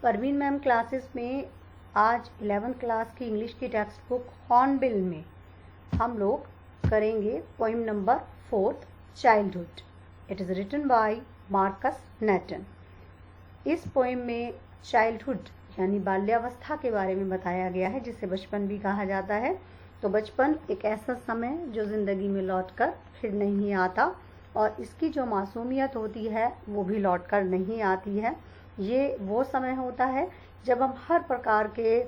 Parveen ma'am classes में आज 11th class की इंग्लिश की टेक्स्ट बुक हॉर्नबिल में हम लोग करेंगे poem number 4 childhood. It is written by Markus Natan. इस पोइम में चाइल्डहुड यानी बाल्यावस्था के बारे में बताया गया है, जिसे बचपन भी कहा जाता है। तो बचपन एक ऐसा समय जो ज़िंदगी में लौटकर फिर नहीं आता, और इसकी जो मासूमियत होती है वो भी लौटकर नहीं आती है। ये वो समय होता है जब हम हर प्रकार के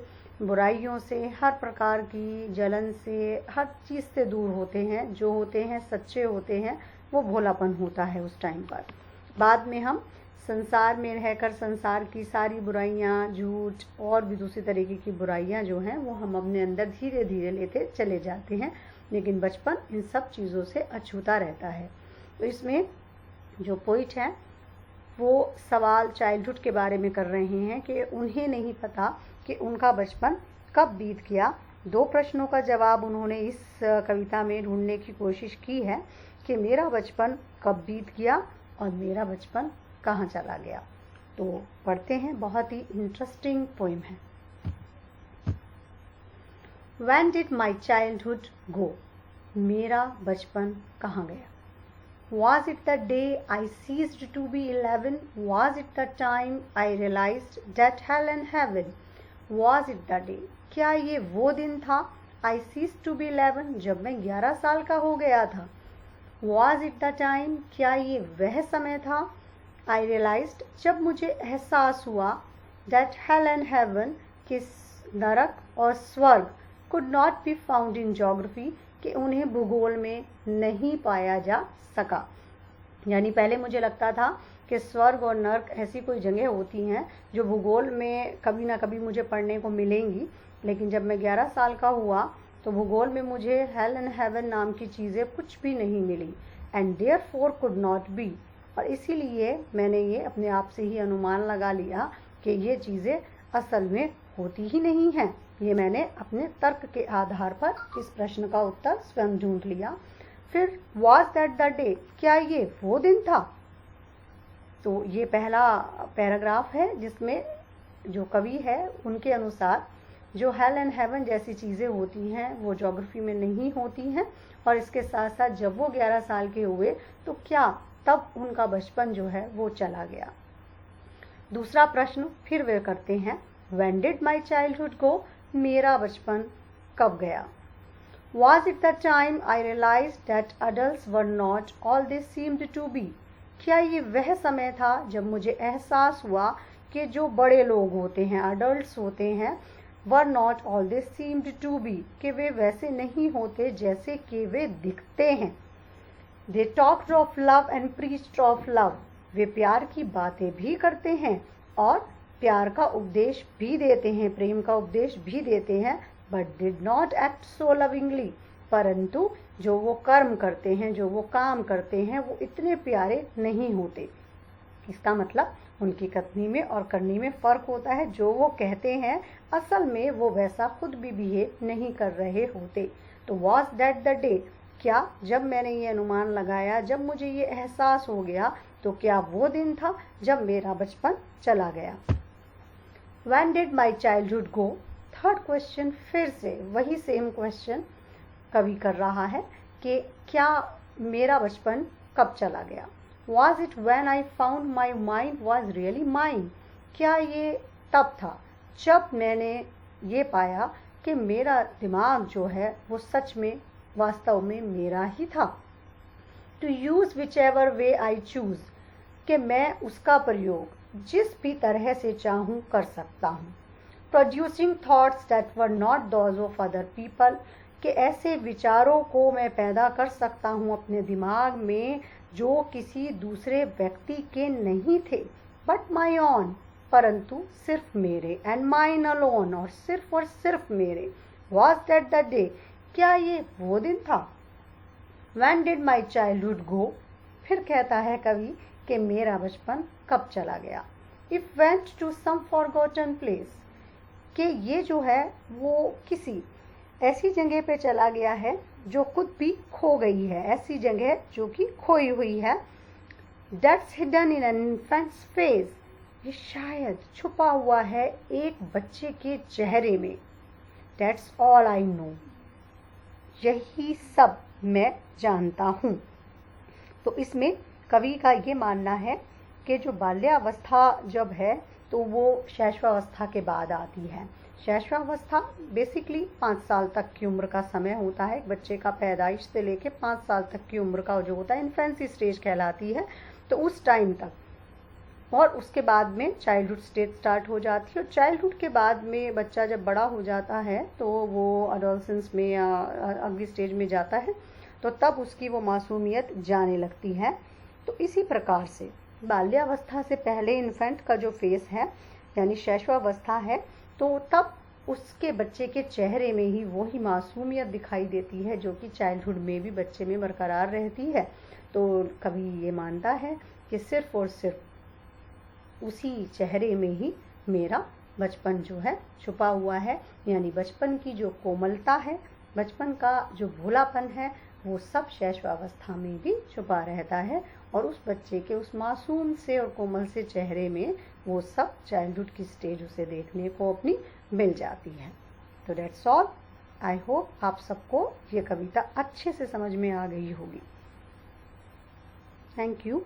बुराइयों से, हर प्रकार की जलन से, हर चीज़ से दूर होते हैं। जो होते हैं सच्चे होते हैं, वो भोलापन होता है उस टाइम पर। बाद में हम संसार में रहकर संसार की सारी बुराइयाँ, झूठ और भी दूसरी तरीके की बुराइयाँ जो हैं वो हम अपने अंदर धीरे धीरे लेते चले जाते हैं, लेकिन बचपन इन सब चीज़ों से अछूता रहता है। तो इसमें जो पोइट हैं वो सवाल चाइल्डहुड के बारे में कर रहे हैं कि उन्हें नहीं पता कि उनका बचपन कब बीत गया। 2 प्रश्नों का जवाब उन्होंने इस कविता में ढूंढने की कोशिश की है कि मेरा बचपन कब बीत गया और मेरा बचपन कहाँ चला गया। तो पढ़ते हैं, बहुत ही इंटरेस्टिंग पोइम है। When did my childhood go? मेरा बचपन कहाँ गया? Was it the day I ceased to be 11? Was it the time I realized that hell and heaven? Was it the day? क्या ये वो दिन था I ceased to be 11 जब मैं 11 साल का हो गया था? Was it the time? क्या ये वह समय था I realized जब मुझे एहसास हुआ that hell and heaven कि नरक और स्वर्ग could not be found in geography कि उन्हें भूगोल में नहीं पाया जा सका। यानी पहले मुझे लगता था कि स्वर्ग और नरक ऐसी कोई जगह होती हैं जो भूगोल में कभी ना कभी मुझे पढ़ने को मिलेंगी, लेकिन जब मैं 11 साल का हुआ तो भूगोल में मुझे हेल एंड हेवन नाम की चीज़ें कुछ भी नहीं मिली। And therefore could not be, और इसीलिए मैंने ये अपने आप से ही अनुमान लगा लिया कि ये चीज़ें असल में होती ही नहीं हैं। ये मैंने अपने तर्क के आधार पर इस प्रश्न का उत्तर स्वयं ढूंढ लिया। फिर was that the day? क्या ये वो दिन था? तो ये पहला पैराग्राफ है जिसमें जो कवि है उनके अनुसार जो हेल एंड हेवन जैसी चीज़ें होती हैं वो ज्योग्राफी में नहीं होती हैं, और इसके साथ साथ जब वो 11 साल के हुए तो क्या तब उनका बचपन जो है वो चला गया। दूसरा प्रश्न फिर वे करते हैं, When did my childhood go? मेरा बचपन कब गया? Was it the time I realized that adults were not all they seemed to be? क्या ये वह समय था जब मुझे एहसास हुआ कि जो बड़े लोग होते हैं, adults होते हैं, were not all they seemed to be कि वे वैसे नहीं होते जैसे कि वे दिखते हैं। They talked of love and preached of love. वे प्यार की बातें भी करते हैं और प्यार का उपदेश भी देते हैं, प्रेम का उपदेश भी देते हैं, but did not act so lovingly. परंतु जो वो कर्म करते हैं, जो वो काम करते हैं, वो इतने प्यारे नहीं होते। इसका मतलब उनकी कथनी में और करनी में फ़र्क होता है। जो वो कहते हैं असल में वो वैसा खुद भी बिहेव नहीं कर रहे होते। तो was that the day? क्या जब मैंने ये अनुमान लगाया, जब मुझे ये एहसास हो गया, तो क्या वो दिन था जब मेरा बचपन चला गया। When did my childhood go? Third question फिर से वही सेम क्वेश्चन कवि कर रहा है कि क्या मेरा बचपन कब चला गया। Was it when I found my mind was really mine? क्या ये तब था जब मैंने ये पाया कि मेरा दिमाग जो है वो सच में वास्तव में मेरा ही था। To use whichever way I choose, कि मैं उसका प्रयोग जिस भी तरह से चाहूँ कर सकता हूँ। Producing thoughts that were not those of other people, कि ऐसे विचारों को मैं पैदा कर सकता हूँ अपने दिमाग में जो किसी दूसरे व्यक्ति के नहीं थे, but my own, परंतु सिर्फ मेरे, and mine alone, और सिर्फ मेरे। Was that the day? क्या ये वो दिन था। When did my childhood go? फिर कहता है कवि कि मेरा बचपन कब चला गया। It went to some forgotten place, कि ये जो है वो किसी ऐसी जगह पे चला गया है जो खुद भी खो गई है, ऐसी जगह जो कि खोई हुई है। That's hidden in an infant's face, ये शायद छुपा हुआ है एक बच्चे के चेहरे में। That's all I know. यही सब मैं जानता हूँ। तो इसमें कवि का ये मानना है कि जो बाल्यावस्था जब है तो वो शैशवावस्था के बाद आती है। शैशवावस्था बेसिकली 5 साल तक की उम्र का समय होता है। एक बच्चे का पैदाइश से लेके 5 साल तक की उम्र का जो होता है इन्फेंसी स्टेज कहलाती है। तो उस टाइम तक, और उसके बाद में चाइल्डहुड स्टेज स्टार्ट हो जाती है। और चाइल्डहुड के बाद में बच्चा जब बड़ा हो जाता है तो वो एडोलसेंस में या अगली स्टेज में जाता है, तो तब उसकी वो मासूमियत जाने लगती है। तो इसी प्रकार से बाल्यावस्था से पहले इन्फेंट का जो फेस है यानी शैशवावस्था है, तो तब उसके बच्चे के चेहरे में ही वही मासूमियत दिखाई देती है जो कि चाइल्डहुड में भी बच्चे में बरकरार रहती है। तो कवि ये मानता है कि सिर्फ और सिर्फ उसी चेहरे में ही मेरा बचपन जो है छुपा हुआ है, यानी बचपन की जो कोमलता है, बचपन का जो भोलापन है, वो सब शैशवावस्था में भी छुपा रहता है। और उस बच्चे के उस मासूम से और कोमल से चेहरे में वो सब चाइल्डहुड की स्टेज उसे देखने को अपनी मिल जाती है। तो दैट्स ऑल। आई होप आप सबको ये कविता अच्छे से समझ में आ गई होगी। Thank you.